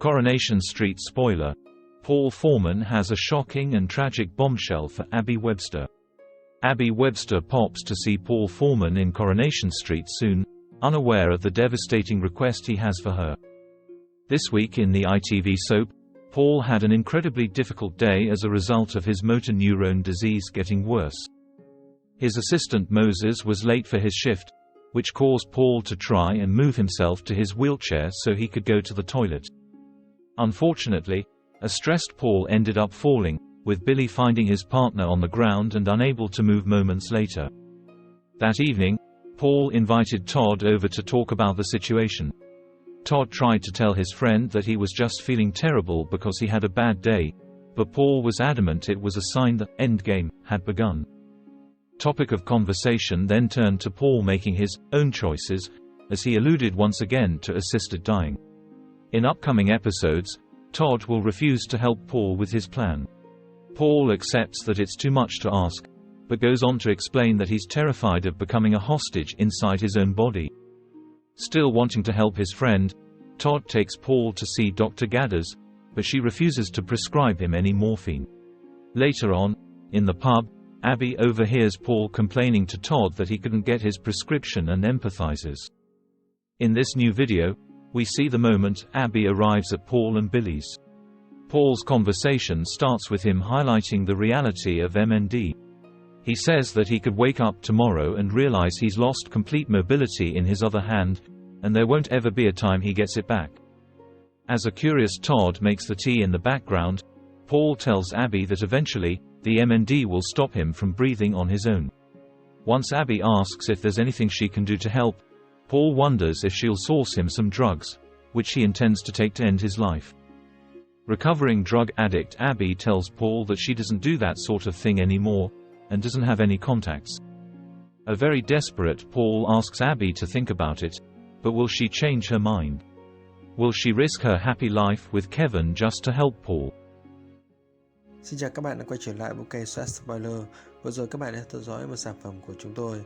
Coronation Street spoiler: Paul Foreman has a shocking and tragic bombshell for Abi Webster. Abi Webster pops to see Paul Foreman in Coronation Street soon, unaware of the devastating request he has for her. This week in the ITV soap, Paul had an incredibly difficult day as a result of his motor neurone disease getting worse. His assistant Moses was late for his shift, which caused Paul to try and move himself to his wheelchair so he could go to the toilet. Unfortunately, a stressed Paul ended up falling, with Billy finding his partner on the ground and unable to move moments later. That evening, Paul invited Todd over to talk about the situation. Todd tried to tell his friend that he was just feeling terrible because he had a bad day, but Paul was adamant it was a sign the endgame had begun. Topic of conversation then turned to Paul making his own choices, as he alluded once again to assisted dying. In upcoming episodes, Todd will refuse to help Paul with his plan. Paul accepts that it's too much to ask, but goes on to explain that he's terrified of becoming a hostage inside his own body. Still wanting to help his friend, Todd takes Paul to see Dr. Gadders, but she refuses to prescribe him any morphine. Later on, in the pub, Abi overhears Paul complaining to Todd that he couldn't get his prescription and empathizes. In this new video, we see the moment Abi arrives at Paul and Billy's. Paul's conversation starts with him highlighting the reality of MND. He says that he could wake up tomorrow and realize he's lost complete mobility in his other hand, and there won't ever be a time he gets it back. As a curious Todd makes the tea in the background, Paul tells Abi that eventually, the MND will stop him from breathing on his own. Once Abi asks if there's anything she can do to help, Paul wonders if she'll source him some drugs, which he intends to take to end his life. Recovering drug addict Abi tells Paul that she doesn't do that sort of thing anymore, and doesn't have any contacts. A very desperate Paul asks Abi to think about it, but will she change her mind? Will she risk her happy life with Kevin just to help Paul? Xin chào các bạn đã quay trở lại với kênh Spoiler. Vừa rồi các bạn đã theo dõi một sản phẩm của chúng tôi.